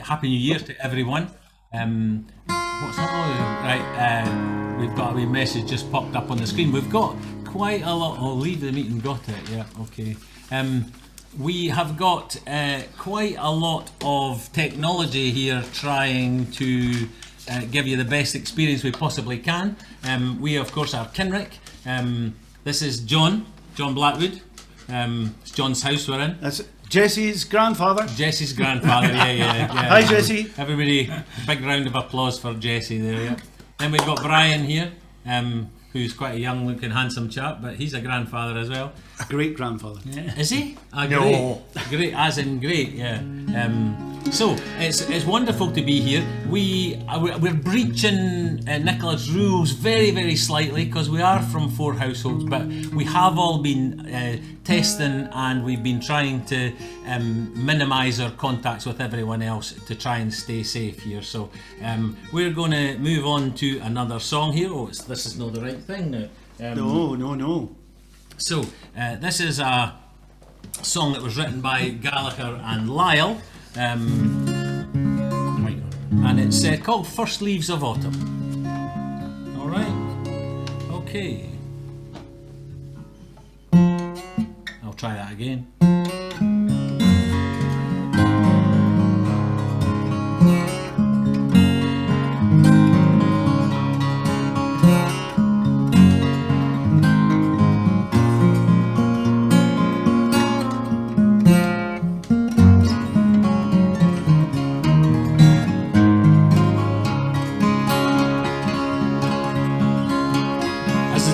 Happy New Year to everyone. What's that? Right, we've got a wee message just popped up on the screen. We've got quite a lot. Oh, leave the meeting, got it, yeah, okay. We have got quite a lot of technology here trying to give you the best experience we possibly can. We, of course, are Kinrick. This is John Blackwood. It's John's house we're in. That's Jesse's grandfather. Jesse's grandfather, yeah. Hi, Jesse. Everybody, big round of applause for Jesse there, yeah. Then we've got Brian here, who's quite a young looking, handsome chap, but he's a grandfather as well. A great grandfather. Yeah. Is he? No. Great, as in great, yeah. So it's wonderful to be here. We're breaching Nicola's rules very, very slightly because we are from 4 households, but we have all been testing and we've been trying to minimise our contacts with everyone else to try and stay safe here. So we're going to move on to another song here. Oh, this is not the right thing now. No. So this is a song that was written by Gallagher and Lyle, and it's called First Leaves of Autumn. All right, okay. I'll try that again.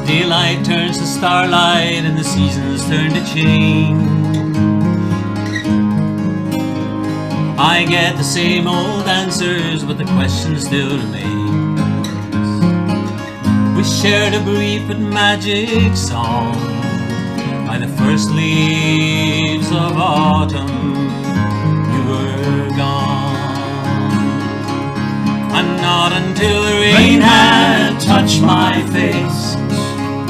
Daylight turns to starlight and the seasons turn to change. I get the same old answers, but the question still remains. We shared a brief but magic song by the first leaves of autumn. You were gone, and not until the rain had touched my face,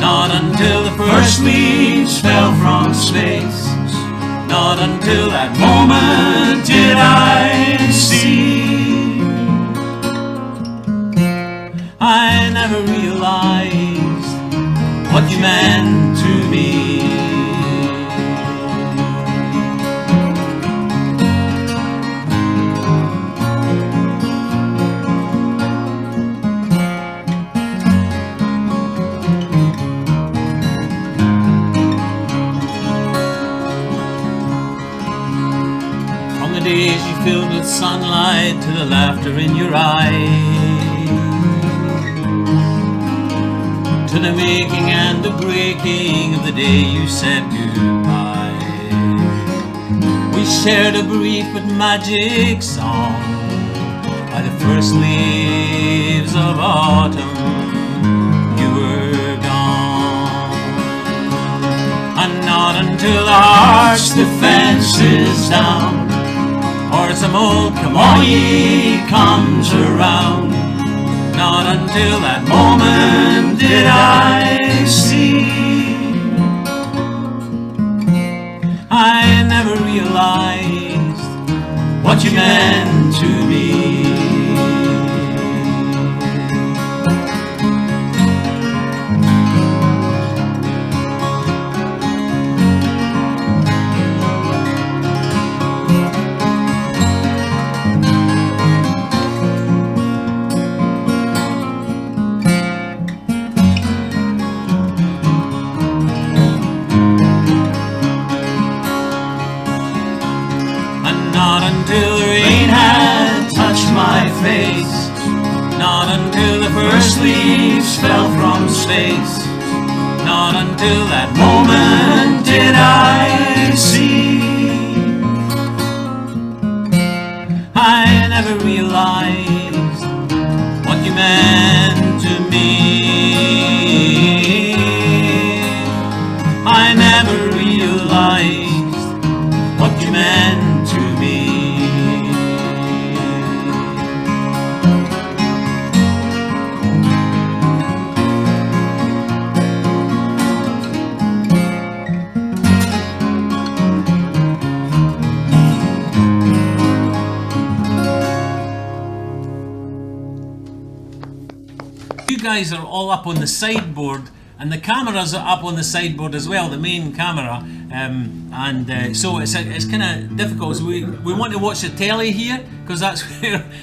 not until the first leaves fell from space, not until that moment did I see. I never realized what you meant to me. Days you filled with sunlight to the laughter in your eyes, to the making and the breaking of the day you said goodbye. We shared a brief but magic song by the first leaves of autumn. You were gone, and not until our heart's defenses down, or some old come on ye comes around, not until that moment did I see. I never realized what you meant to me. Until the rain had touched my face, not until the first leaves fell from space, not until that moment did I see. I never realized what you meant to me. I never realized what you meant to me. guys are all up on the sideboard, and the cameras are up on the sideboard as well, the main camera, so it's kind of difficult. So we want to watch the telly here, because that's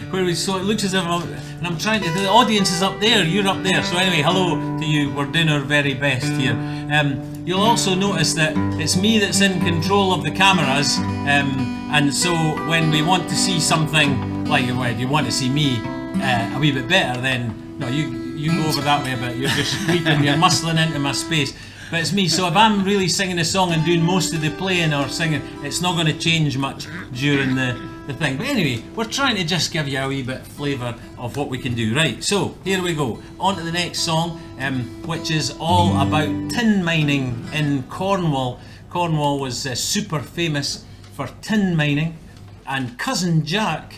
where we, so it looks as if I'm trying to, the audience is up there, you're up there, so anyway, hello to you, we're doing our very best here. You'll also notice that it's me that's in control of the cameras, and so when we want to see something, like if you want to see me a wee bit better, then no, you go over that way a bit, you're just creeping, you're muscling into my space. But it's me, so if I'm really singing a song and doing most of the playing or singing, it's not going to change much during the thing. But anyway, we're trying to just give you a wee bit of flavour of what we can do. Right, so here we go. On to the next song, which is all about tin mining in Cornwall. Cornwall was super famous for tin mining, and Cousin Jack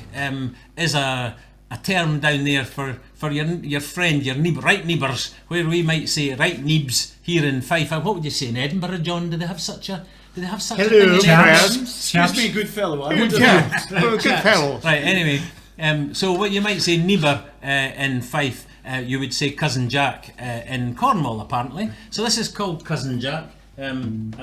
is a term down there for your friend, your right neighbours, where we might say right neebs here in Fife. What would you say in Edinburgh, John? Do they have such a thing in Edinburgh? Excuse me, good fellow. Good fellow. Right, anyway, so what you might say neighbour in Fife, you would say Cousin Jack in Cornwall, apparently. So this is called Cousin Jack, and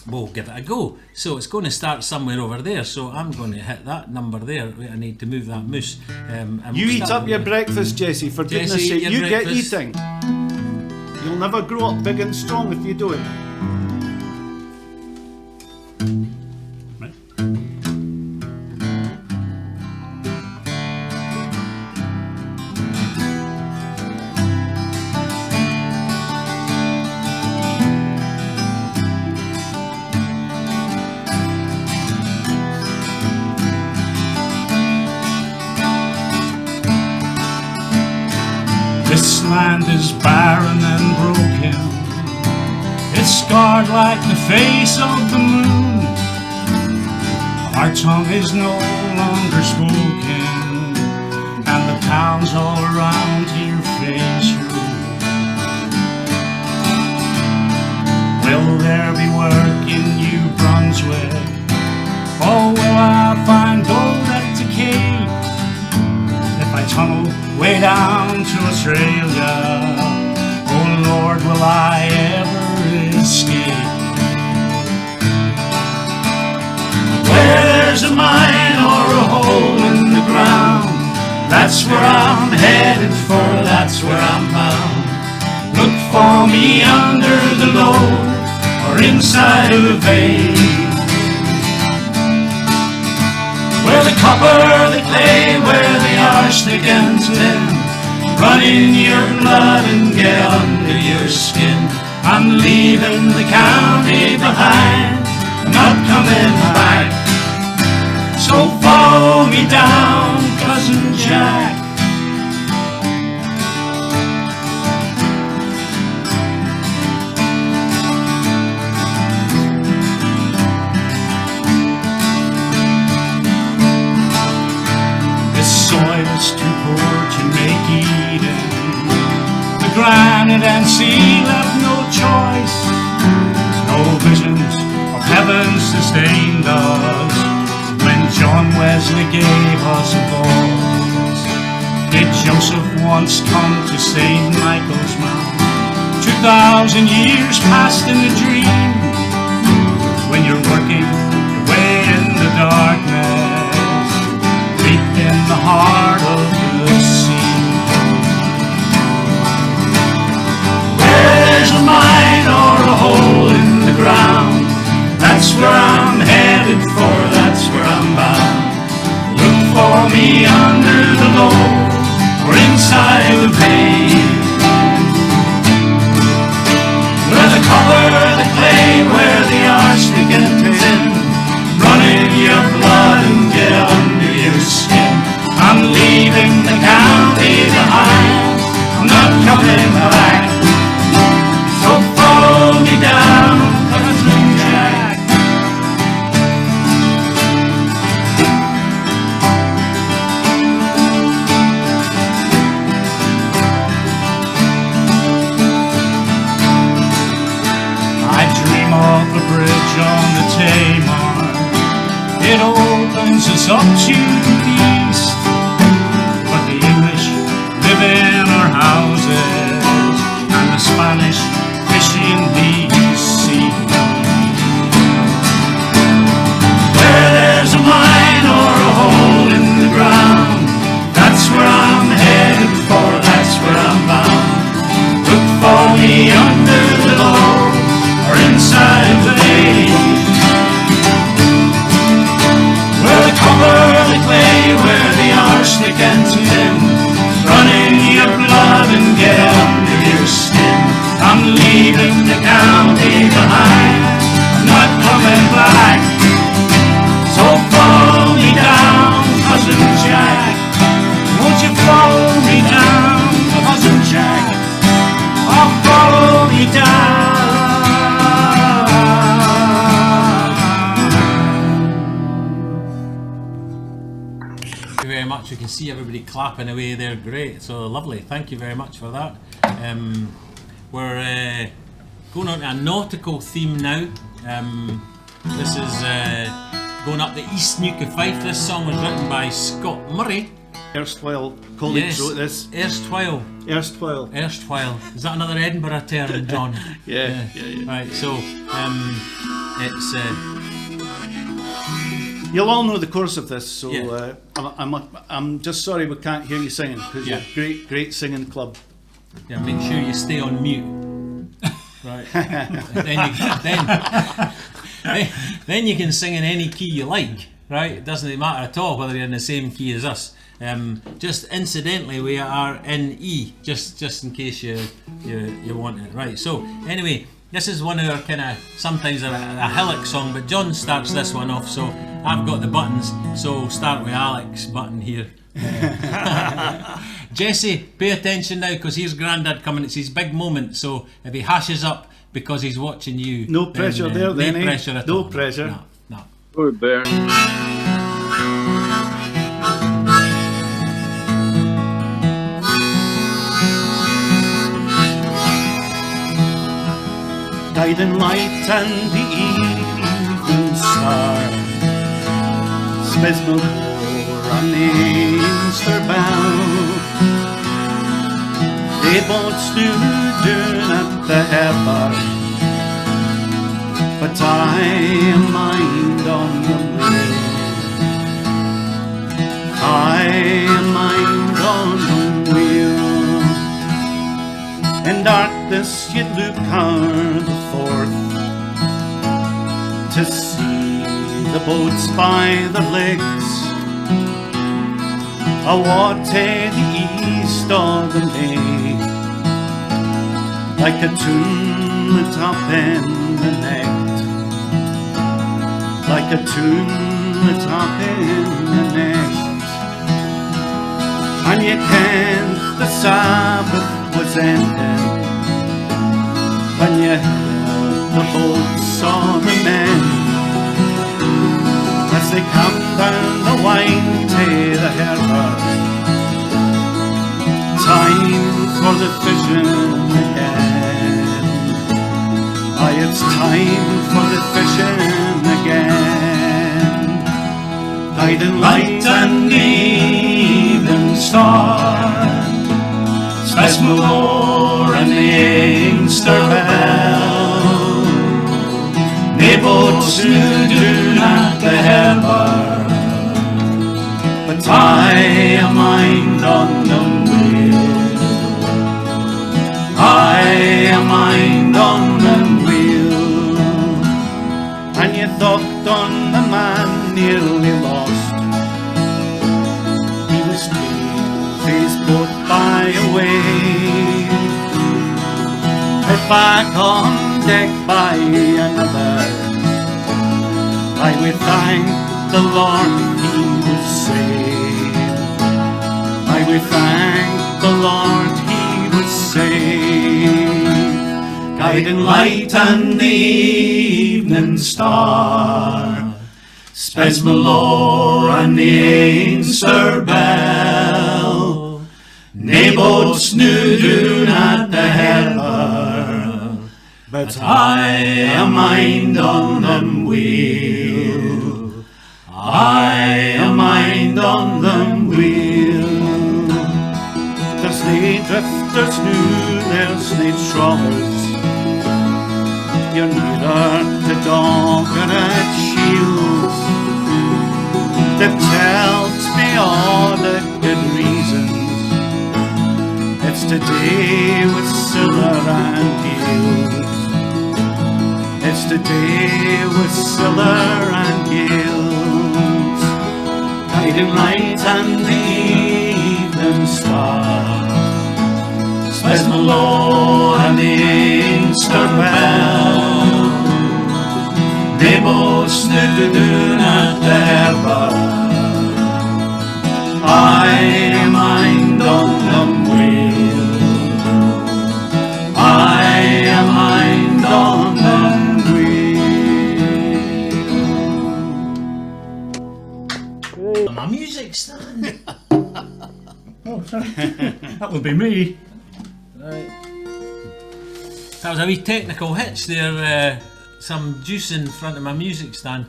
we'll give it a go. So it's going to start somewhere over there, so I'm going to hit that number there. Wait, I need to move that moose. And You we'll eat start up your with- breakfast, Jesse, for Jesse, goodness sake. your You get breakfast. eating. You'll never grow up big and strong if you don't. Right. This land is barren and broken. It's scarred like the face of the moon. Our tongue is no longer spoken, and the towns all around here face ruin. Will there be work in New Brunswick? Or will I find gold at decay? If I tunnel way down to Australia, oh Lord, will I ever escape? Where there's a mine or a hole in the ground, that's where I'm headed for, that's where I'm bound. Look for me under the load or inside of a vein. Where the copper, the clay, where the arsenic and tin run in your blood and get under your skin. I'm leaving the county behind, I'm not coming back. So follow me down, Cousin Jack. Soil is too poor to make Eden. The granite and sea left no choice. No visions of heaven sustained us when John Wesley gave us a voice. Did Joseph once come to St. Michael's Mount? 2,000 years passed in a dream. When you're working away in the darkness, in the heart of the sea, where there's a mine or a hole in the ground, that's where I'm headed for, that's where I'm bound. Look for me under the load or inside the vein. Where the copper, the clay, where the arsenic and tin run in your blood and get under your skin. I'm leaving the county behind, I'm not coming back. So follow me down, Cousin Jack. I dream of a bridge on the Tamar. It opens us up to the east, but the English live in our can see everybody clapping away there. Great, so lovely. Thank you very much for that. We're going on to a nautical theme now. This is going up the East Nuke of Fife. This song was written by Scott Murray. Erstwhile colleagues wrote this. Erstwhile. Erstwhile. Erstwhile. Is that another Edinburgh term, John? Yeah. Right, so it's... You'll all know the chorus of this, so Yeah. I'm just sorry we can't hear you singing, because Yeah. you're great singing club. Yeah, make sure you stay on mute. Right. then you can sing in any key you like, right? It doesn't matter at all whether you're in the same key as us. Just incidentally, we are in E, just in case you want it, right? So anyway, this is one of our kind of sometimes a Hillock song, but John starts this one off, so I've got the buttons. So we'll start with Alec's button here. Jesse, pay attention now, because here's Grandad coming. It's his big moment, so if he hashes up because he's watching you, No pressure there, then, no eh? pressure at No all. pressure. No. Good there. Guiding light and the evening star, Smith's on the Easter bell. They both stood down at the harbour, but I mind on the wheel. I mind on the wheel. In darkness you look out the forth to see the boats by the lakes, awa to the east of the lake, like a tune up in the night, like a tune up in the night. And you kent the Sabbath was ending when you heard the boats of the men as they come down the Wine to the harbour. Time for the fishing again. Aye, it's time for the fishing again. Guiding light and evening star, Spesmalore and the Inkster bell, nae boats new doon at the harbour, but I a mind on them wheel. I a mind on them wheel. And you thought on the man nearly lost, he was his boat by a wave, put back on deck by another. I would thank the Lord he was saved. I would thank the Lord he was saved. Guiding light and the evening star, Spesmalore and the Inkster bell, nae boats new doon at the harbour, but I a mind on them wheel. I a mind on them wheel. There's nae drifters new, there's nae trawlers, you're neither to dog or at shields. They've told me all the good reasons. It's today with siller and gills. It's today with siller and gills. Guiding light and the evening star, Spesmalore and the Inkster bell, nae boats new doon at the harbour, I a mind on them wheel. I a mind on them wheel. My music stand. That would be me. Right. That was a wee technical hitch there. Some juice in front of my music stand.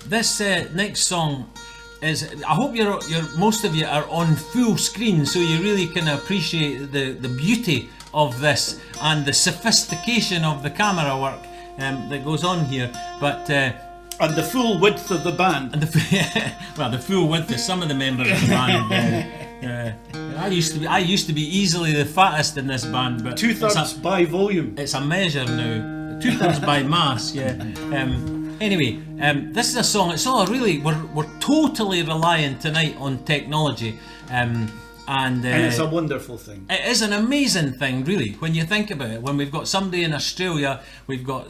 This next song is. I hope you're most of you are on full screen, so you really can appreciate the beauty of this and the sophistication of the camera work that goes on here. But And the full width of the band. and the full width of some of the members of the band. I used to be easily the fattest in this band, but 2/3 by volume. it's a measure now. 2/3 by mass, yeah. Anyway, this is a song. It's all really we're totally reliant tonight on technology, and it's a wonderful thing. it is an amazing thing, really, when you think about it. When we've got somebody in Australia, we've got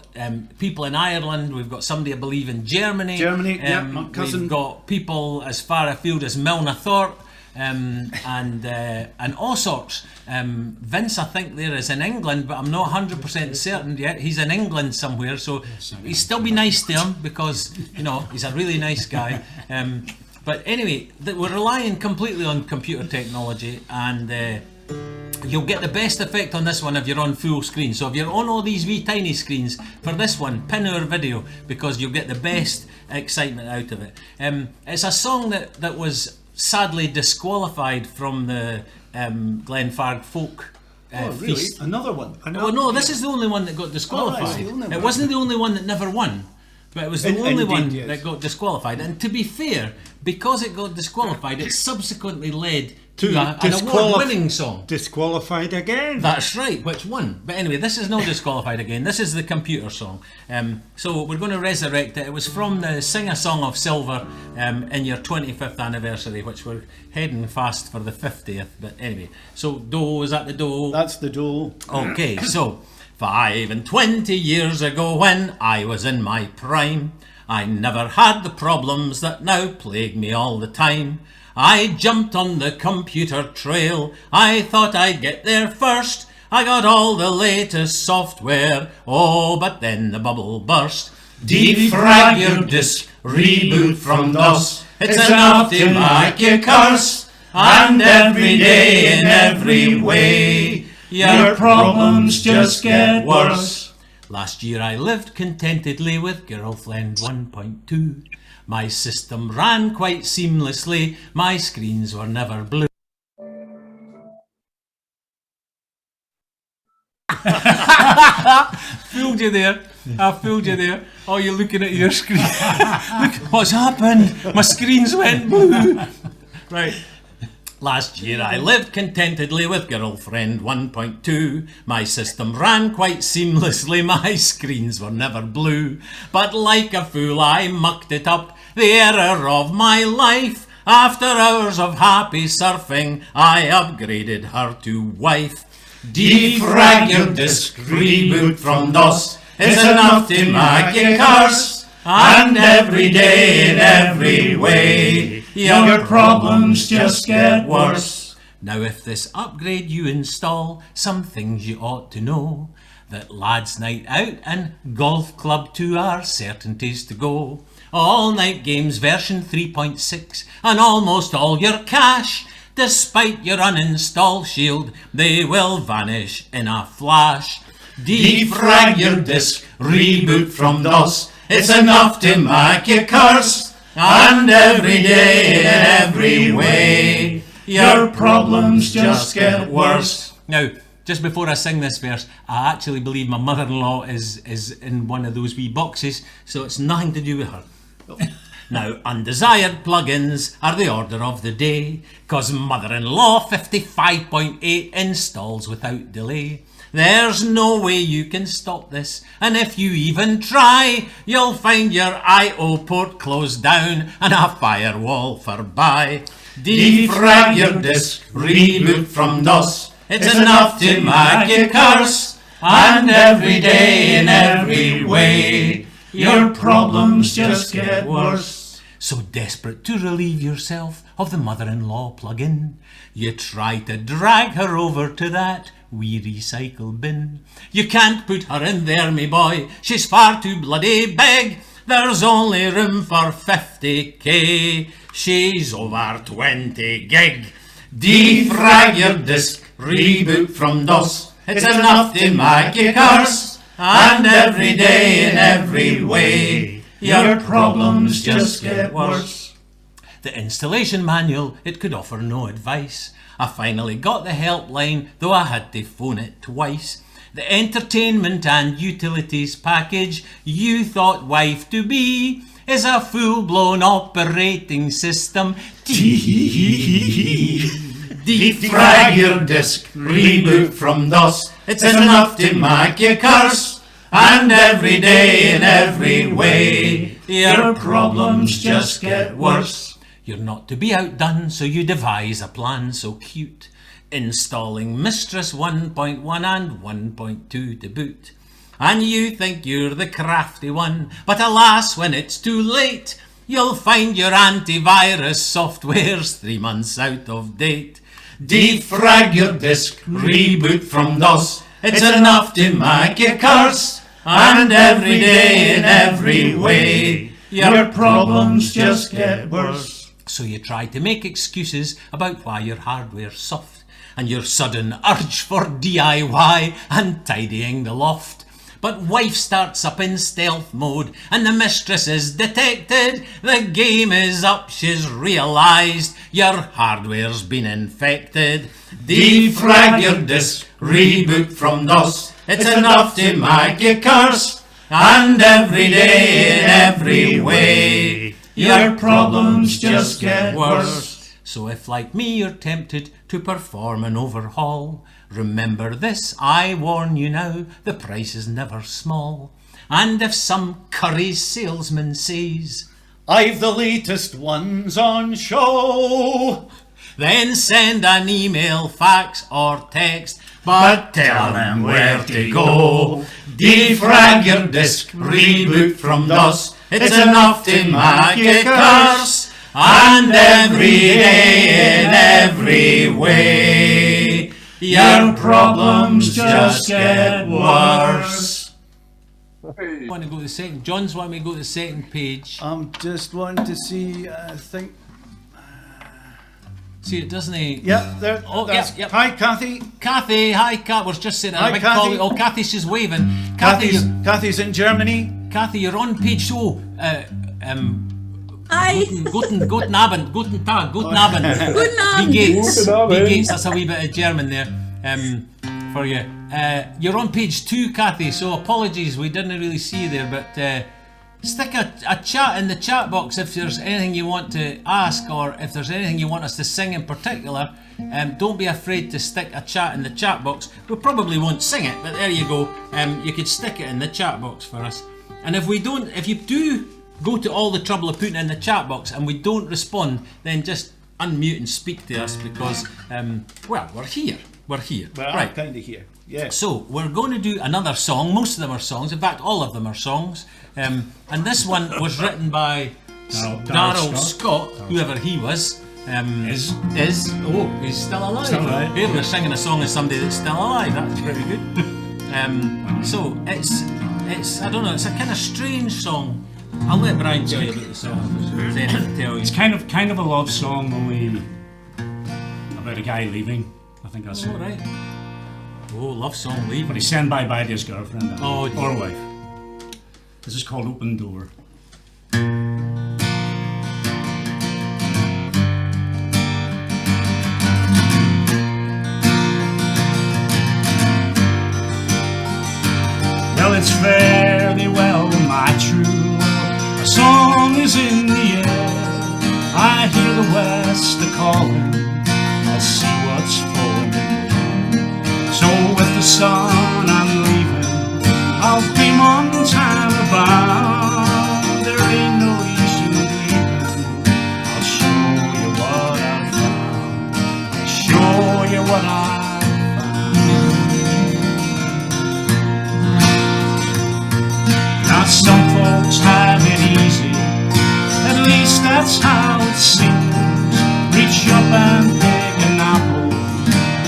people in Ireland, we've got somebody, I believe, in Germany. Yeah, my cousin. We've got people as far afield as Milnathorpe. And all sorts. Vince, I think, there is in England, but I'm not 100% certain yet. He's in England somewhere, so he'd still be nice to him because, you know, he's a really nice guy. But anyway, we're relying completely on computer technology, and you'll get the best effect on this one if you're on full screen. So if you're on all these wee tiny screens, for this one, pin our video, because you'll get the best excitement out of it. It's a song that was sadly disqualified from the Glenfarg Folk Really? Feast. Another one? Well, no, this is the only one that got disqualified. the only It one. wasn't the only one that never won, but it was the only Indeed, one yes. that got disqualified. And to be fair, because it got disqualified, it subsequently led to an award-winning song. Disqualified again. That's right, which won. But anyway, this is no disqualified again. This is the computer song. So we're going to resurrect it. It was from the Sing a Song of Silver in your 25th anniversary, which we're heading fast for the 50th. But anyway, so do, is that the do? That's the dole. Okay, so 25 years ago when I was in my prime, I never had the problems that now plague me all the time. I jumped on the computer trail, I thought I'd get there first. I got all the latest software, oh, but then the bubble burst. Defrag your disk, reboot from DOS, it's enough to make you curse. And every day in every way, your problems just get worse. Last year I lived contentedly with girlfriend 1.2. My system ran quite seamlessly, my screens were never blue. Fooled you there. I fooled you there. Oh, you're looking at your screen. Look what's happened. My screens went blue. Right. Last year I lived contentedly with girlfriend 1.2. My system ran quite seamlessly, my screens were never blue. But like a fool I mucked it up, the error of my life. After hours of happy surfing, I upgraded her to wife. Defrag your disk, reboot from DOS, it's enough to make you curse. And every day in every way, your problems just get worse. Now if this upgrade you install, some things you ought to know. That lads' night out and golf club 2 are certainties to go. All night games version 3.6 and almost all your cache. Despite your uninstall shield, they will vanish in a flash. Defrag your disk, reboot from DOS, it's enough to make you curse. And every day in every way, your problems just get worse. Now, just before I sing this verse, I actually believe my mother-in-law is in one of those wee boxes, so it's nothing to do with her. Now, undesired plugins are the order of the day, 'cause mother-in-law 55.8 installs without delay. There's no way you can stop this, and if you even try, you'll find your I/O port closed down and a firewall forby. Defrag your disk, reboot from DOS, it's enough to make you curse. And every day in every way, your problems just get worse. So desperate to relieve yourself of the mother-in-law plug-in, you try to drag her over to that wee recycle bin. You can't put her in there, me boy, she's far too bloody big. There's only room for 50k, she's over 20 gig. Defrag your disc, reboot from DOS. It's enough to make you curse. And every day in every way, your problems just get worse. The installation manual, it could offer no advice. I finally got the helpline, though I had to phone it twice. The entertainment and utilities package you thought wife to be is a full-blown operating system. Defrag your disc, reboot from DOS. It's enough to make you curse. And every day in every way, your problems just get worse. You're not to be outdone, so you devise a plan so cute, installing Mistress 1.1 and 1.2 to boot. And you think you're the crafty one, but alas, when it's too late, you'll find your antivirus software's 3 months out of date. Defrag your disc, reboot from DOS. It's enough to make you curse. And every day in every way, your problems just get worse. So you try to make excuses about why your hardware's soft, and your sudden urge for DIY and tidying the loft. But wife starts up in stealth mode, and the mistress is detected. The game is up, she's realised your hardware's been infected. Defrag your disc, reboot from DOS. It's enough to make you curse. And every day in every way, your problems just get worse. So if, like me, you're tempted to perform an overhaul, remember this, I warn you now, the price is never small. And if some curry salesman says, I've the latest ones on show, then send an email, fax or text, but tell them where to go. Defrag your disc, reboot from DOS. It's enough to make you curse. And every day in every way, your problems just get worse. Want to go to the second? John's want me to go to the second page. I'm just wanting to see, I think, See it, doesn't he? yeah, there, Oh, that's, yep. Hi Kathy. Kathy, hi Kat, we're just saying Hi, a big Kathy. colleague. Oh, Kathy's just waving. Kathy, Kathy's in Germany. Kathy, you're on page so. Hi. Guten Abend, guten Tag, guten Abend. Guten Abend. Wie geht's? Guten Abend. Wie geht's? That's a wee bit of German there for you. You're on page 2, Kathy, so apologies, we didn't really see you there, but stick a chat in the chat box if there's anything you want to ask, or if there's anything you want us to sing in particular. Don't be afraid to stick a chat in the chat box. We probably won't sing it, but there you go. You could stick it in the chat box for us. And if you do go to all the trouble of putting it in the chat box and we don't respond, then just unmute and speak to us, because well, we're here. Well, I'm right. kind of here. Yeah. So we're going to do another song. Most of them are songs. In fact, all of them are songs. And this one was written by Darryl Scott, whoever he was. Is. Oh, he's still alive. Still alive. Here we're singing a song of somebody that's still alive. That's pretty good. So it's I don't know. It's a kind of strange song. I'll let Brian tell you about the song. If there's anything to tell you. It's kind of a love song, only about a guy leaving. I think that's Oh, it. right. Oh, love song, leave. But he's saying bye-bye to his girlfriend Oh, dear. or wife. This is called Open Door. Well, it's fairly well, my true love. A song is in the air. I hear the west a-calling. I'll see what's for me. So with the sun I'm leaving, I'll dream on time about. There ain't no use in grieving. I'll show you what I've found. I'll show you what I've found. Now some folks have it easy, at least that's how it seems. Reach up and pick an apple,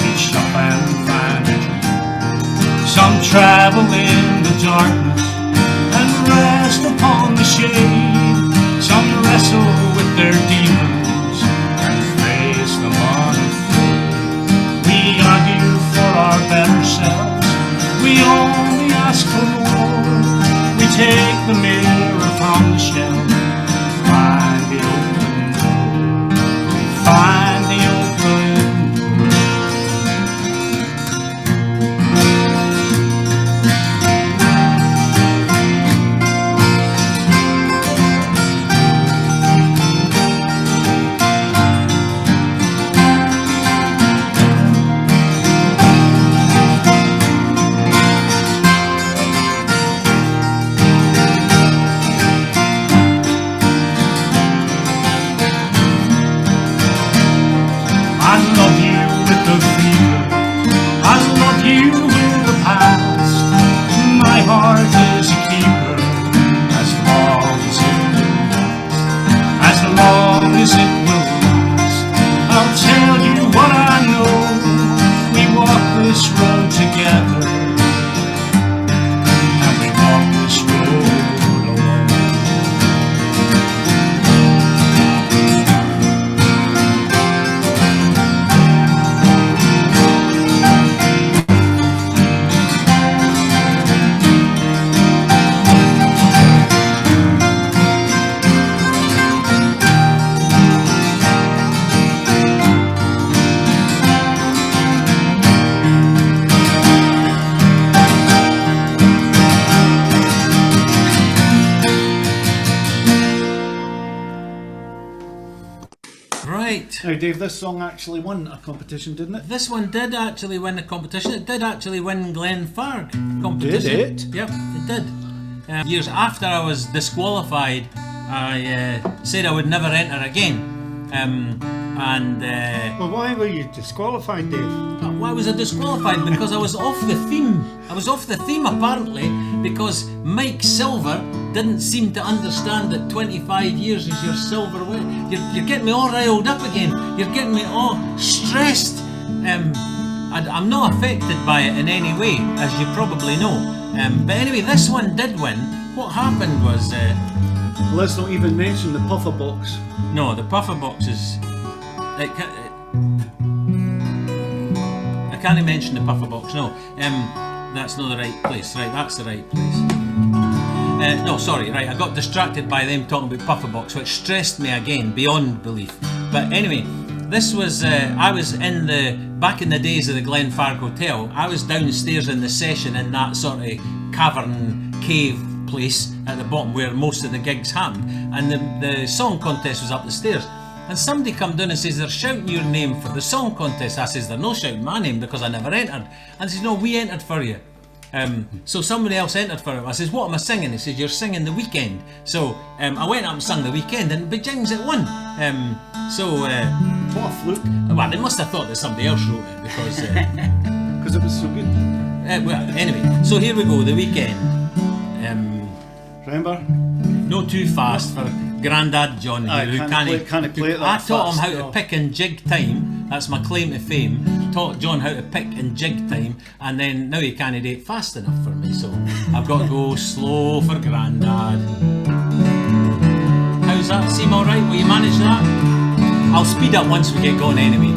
reach up and find a dream. Some travel in the darkness and rest upon the shade. Some wrestle with their demons and face them unafraid. Now, Dave, this song actually won a competition, didn't it? This one did actually win the competition. It did actually win Glenfarg competition. Did it? Yep, it did. Years after I was disqualified, I said I would never enter again. Well, why were you disqualified, Dave? Why was I disqualified? Because I was off the theme. I was off the theme apparently because Mike Silver didn't seem to understand that 25 years is your silver way. You're getting me all riled up again. You're getting me all stressed. I'm not affected by it in any way, as you probably know. But anyway, this one did win. What happened was... Let's not even mention the puffer box. No, the puffer box is... I can't mention the puffer box, no. That's not the right place. Right, that's the right place. No, sorry, right, I got distracted by them talking about puffer box, which stressed me again, beyond belief. But anyway, this was... I was in the... Back in the days of the Glenfarg Hotel, I was downstairs in the session in that sort of cavern cave place at the bottom where most of the gigs happened, and the song contest was up the stairs, and somebody come down and says they're shouting your name for the song contest. I says they're not shouting my name because I never entered, and says no, we entered for you. So somebody else entered for it. I says, what am I singing? He says, you're singing The Weekend. So I went up and sung The Weekend, and bejings it won. What a fluke. Well, they must have thought that somebody else wrote it because Because it was so good. well, anyway, so here we go, The Weekend. Remember? No too fast for Grandad John here, who can't can't play it that I taught him fast, how to no. pick and jig time. That's my claim to fame. Taught John how to pick and jig time, and then now he can't do it fast enough for me, so I've got to go slow for Grandad. How's that? Seem alright? Will you manage that? I'll speed up once we get going anyway.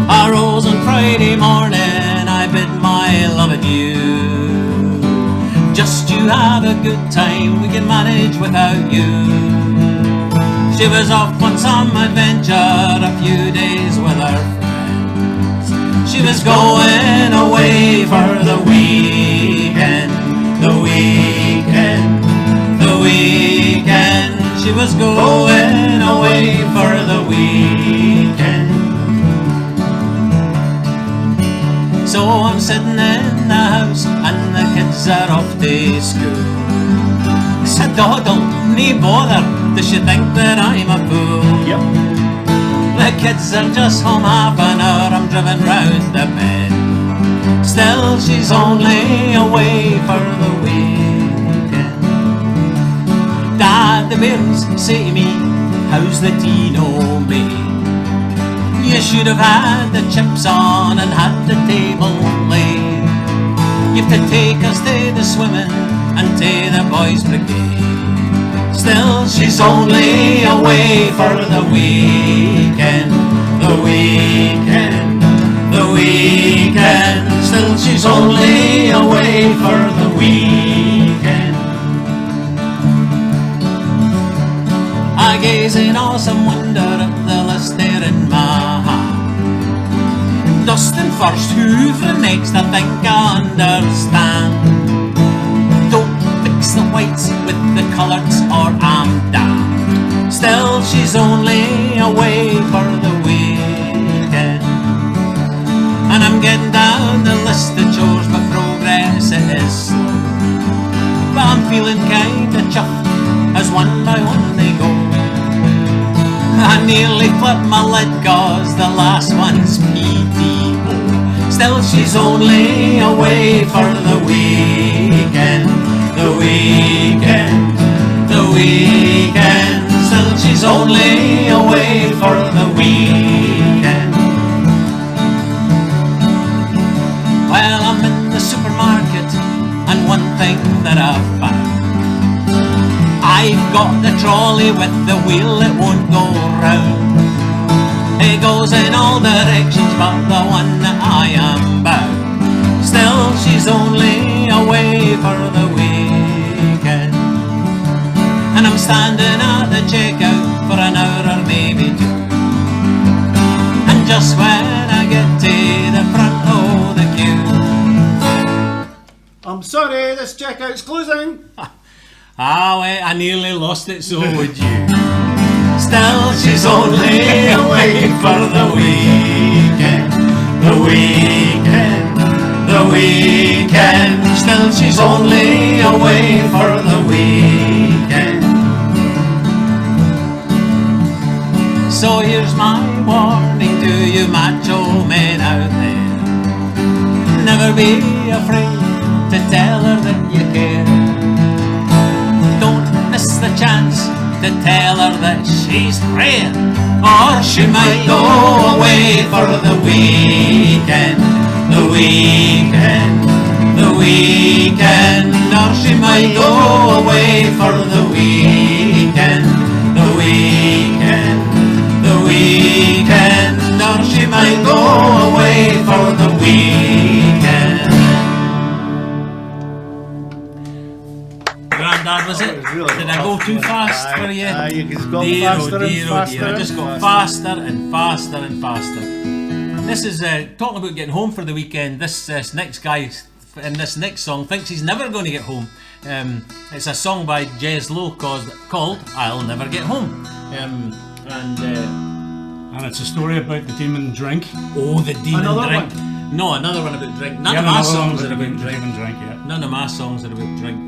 I rose on Friday morning, I bid my love adieu. Just you have a good time, we can manage without you. She was off on some adventure, a few days with her friends. She was going away for the weekend, the weekend, the weekend. She was going away for the weekend. So I'm sitting in the house and the kids are off to school. Said Doddle, nae bother, does she think that I'm a fool? Yep. The kids are just home half an hour, I'm driven round the bend. Still she's only away for the weekend. Dad, the bairns say to me, how's the tea no made? You should have had the chips on and had the table laid. You've to take us to the swimming and to the boys' brigade. Still she's only away for the weekend, the weekend, the weekend. Still she's only away for the weekend. I gaze in awesome wonder at the list there in my hand. Dustin first, hoovering next, I think I understand. Don't mix the whites with the colours or I'm damned. Still she's only away for the weekend. And I'm getting down the list of chores, but progress it is slow. But I'm feeling kinda chuffed as one by one they go. I nearly flipped my lid cause the last one's PTO. Still she's only away for the weekend, the weekend, the weekend. Still she's only away for the weekend. Well, I'm in the supermarket and one thing that I've found, I've got the trolley with the wheel, it won't go round. It goes in all directions but the one that I am bound. Still she's only away for the weekend. And I'm standing at the checkout for an hour or maybe two. And just when I get to the front of the queue, I'm sorry, this checkout's closing. I nearly lost it, so would you. Still she's only away for the weekend. The weekend, the weekend. Still she's only away for the weekend. So here's my warning to you macho men out there. Never be afraid to tell her that you care. Don't miss the chance to tell her that she's rare, or she might go away for the weekend. The weekend, the weekend, or she might go away for the weekend. The weekend, the weekend, or she might go away for the weekend. Grandad, was it? Really Did I go too fast for you? You just got Dear, faster oh dear, and oh faster. dear. I just got faster and faster and faster. This is talking about getting home for the weekend. This next guy in this next song thinks he's never going to get home. It's a song by Jez Lowe called "I'll Never Get Home," And it's a story about the demon drink. oh, the demon Another drink. No, another one about drink. None Yeah, of my another one songs with are the about drink. demon drink, yeah. None of my songs are about drink.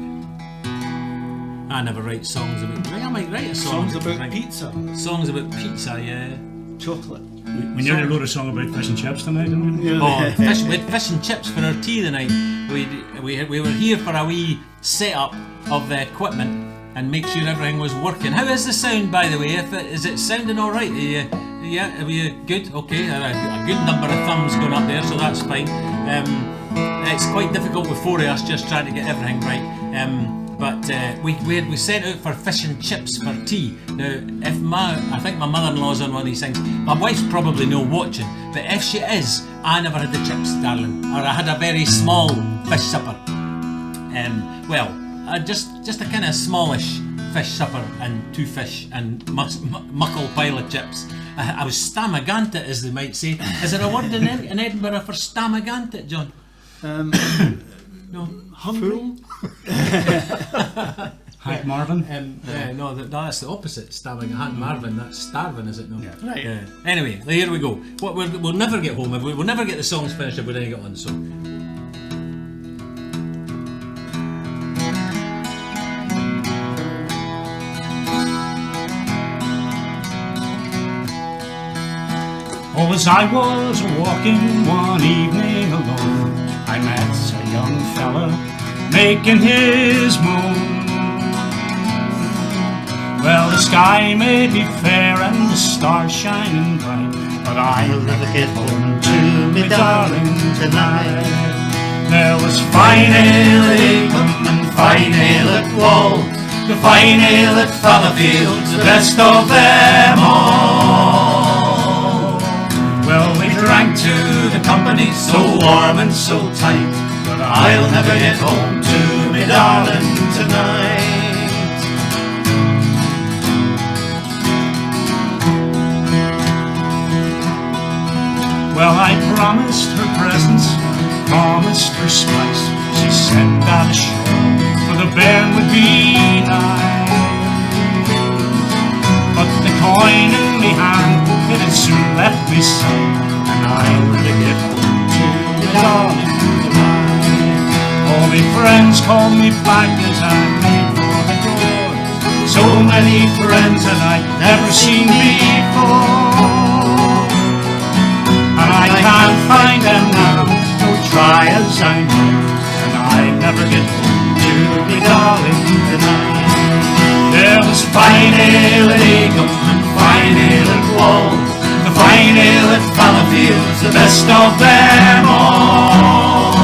I never write songs about drink. I might write a song Songs about drink. pizza, Songs about pizza, yeah. chocolate. We nearly wrote a song about fish and chips tonight, didn't we? Oh, we had fish and chips for our tea tonight. We were here for a wee setup of the equipment and make sure everything was working. How is the sound, by the way? Is it sounding all right? Are you good? Okay, a good number of thumbs going up there, so that's fine. It's quite difficult with four of us just trying to get everything right. But we sent out for fish and chips for tea. Now, I think my mother-in-law's on one of these things. My wife's probably no watching, but if she is, I never had the chips, darling, or I had a very small fish supper. Just a kind of smallish fish supper and two fish and muckle pile of chips. I was stamagantit, as they might say. Is there a word in Edinburgh for stamagantit, John? No. Hungry? Hank Marvin. No, that's the opposite. Starving. Hank Marvin, that's starving, is it? No. Yeah. Right. Anyway, here we go. We'll never get home. We'll never get the songs finished if we don't get on. So. Oh, as I was walking one evening alone, I met a young fella making his moan. Well, the sky may be fair and the stars shining bright, but I'll never get home to me darling tonight. There was fine ale at Acombe and fine ale at Wall, the fine ale at Fallowfields, the best of them all. Well, we drank to the company so warm and so tight, but I'll never get home to me darling tonight. Well, I promised her presents, promised her spice. She said that ashore, for the bairn would be nice. But the coin in me hand, it had soon left me sight, and I'll never get home to me darling tonight. All my friends call me back as I made for the door. So many friends that I'd never seen before. And I can't find them now, no try as I might, and I never get home to me darling tonight. There was fine ale at Acombe and fine ale at Wall, the fine ale at Fallowfields, the best of them all.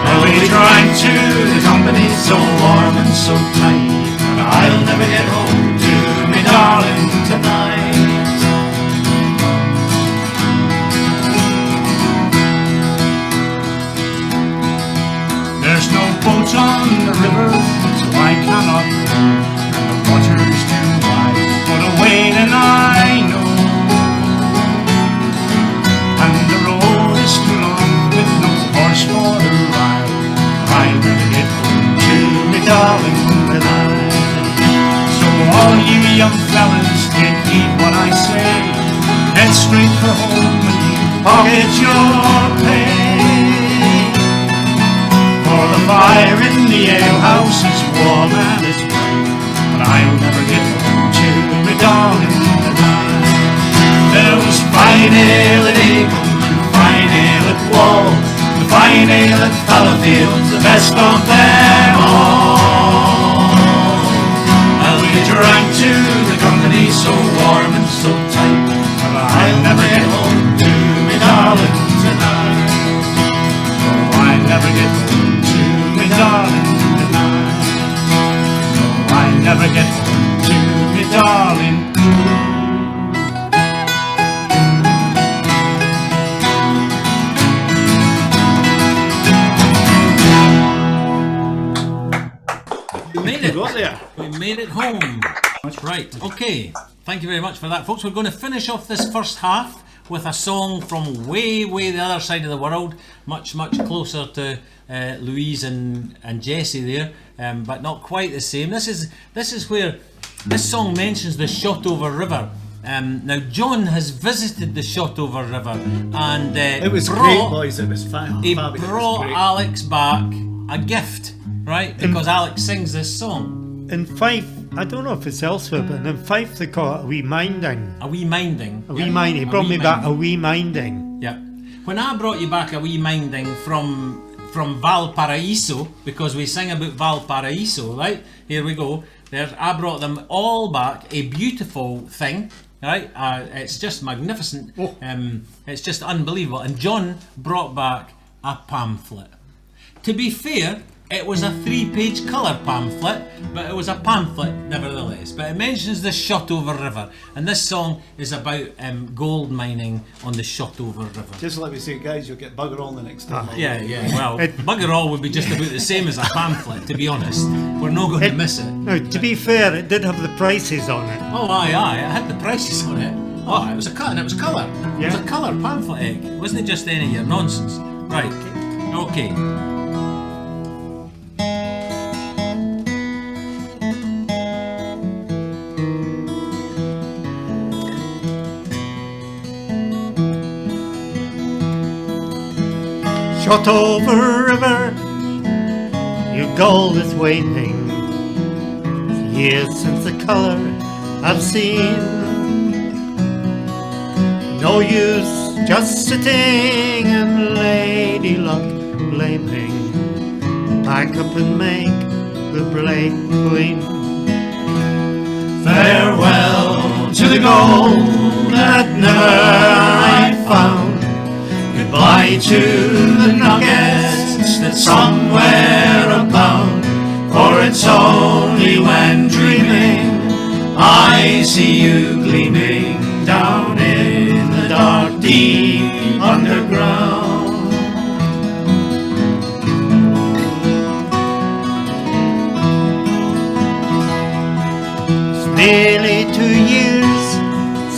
Well, we drank to the company so warm and so tight, and I'll never get home to me darling tonight. There's no boat on the river, so I cannot row, and the water's too wide for the wade, and I know. And the road is too long with no horse for the ride. I'll never get home to me darling tonight. So all ye young fellas, take heed what I say. Head straight for home and you pocket your pay. For the fire in the alehouse is warm and it's bright, but I'll never get home to me darling tonight. There was fine ale at Acomb and fine ale at Wall, the fine ale at Fallowfield's the best of them all. And we drank to the company so warm and so tight, but I'll never get home to me darling tonight. Oh, I'll never get home to me darling tonight. Oh, I'll never get home to me darling. We made it home. Right, okay. Thank you very much for that, folks. We're going to finish off this first half with a song from way the other side of the world, much closer to Louise and Jessie there, but not quite the same. This is where this song mentions the Shotover River. Now John has visited the Shotover River, and it was great, boys. It was he brought Alex back a gift, right? Because Alex sings this song. In Fife, I don't know if it's elsewhere, but in Fife they call it a wee minding. A wee minding. A wee minding. He brought me back a wee minding. Yeah. When I brought you back a wee minding from Valparaiso, because we sing about Valparaiso, right? Here we go. There, I brought them all back. A beautiful thing, right? It's just magnificent. It's just unbelievable. And John brought back a pamphlet. To be fair, it was a 3-page colour pamphlet, but it was a pamphlet nevertheless. But it mentions the Shotover River, and this song is about gold mining on the Shotover River. Just let me say, guys, you'll get bugger all the next time. Yeah, well, bugger all would be just about the same as a pamphlet, to be honest. We're not going to miss it. No, to be fair, it did have the prices on it. Oh, aye, it had the prices on it. Oh, it was a cut and it was colour. It was a colour pamphlet egg. It wasn't just any of your nonsense. Right, okay. Shotover River, your gold is waiting. Years since the colour I've seen. No use just sitting and lady luck blaming. Pack up and make the break queen. Farewell to the gold that never I found. Goodbye to the nuggets that somewhere abound. For it's only when dreaming I see you gleaming down in the dark deep underground. It's nearly 2 years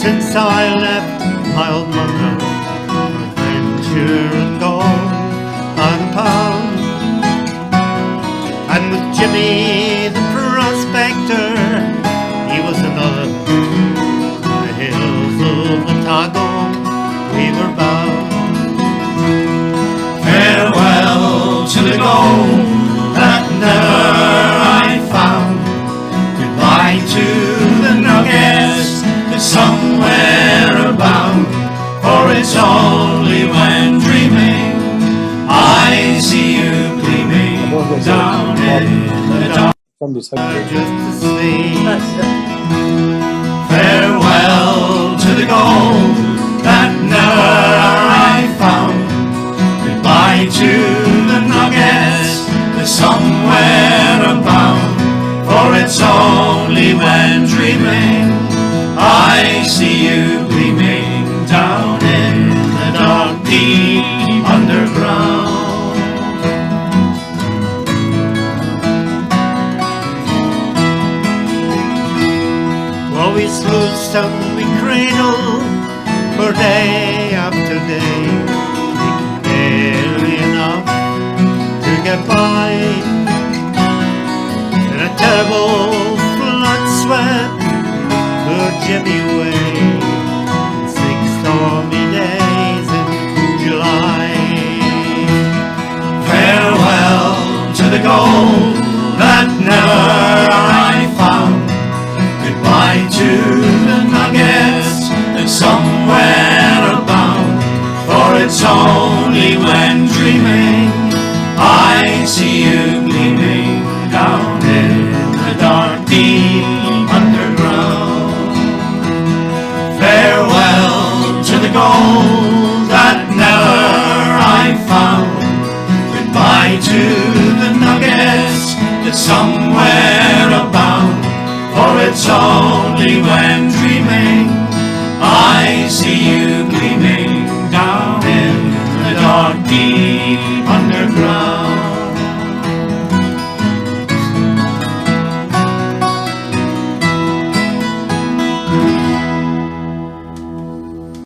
since I left my old mother. And gold on a pound, and with Jimmy the prospector, he was another. The hills of Otago we were bound. Farewell to the gold that never I found. Goodbye to the nuggets that somewhere abound. For it's only when dreaming I see you gleaming down in the dark. Just to see. Farewell to the gold that never I found. Goodbye to the nuggets that somewhere abound. For it's only when dreaming I see you gleaming down in the dark deep underground. Well, we sluiced and we cradled for day after day, making barely enough to get by. In a terrible flood swept Jimmy way. 6 stormy days in July. Farewell to the gold that never I found. Goodbye to the nuggets that somewhere abound. For it's only when dreaming I see you gleaming down in the dark deep underground. Farewell to the gold that never I found. Goodbye to the nuggets that somewhere abound. For it's only when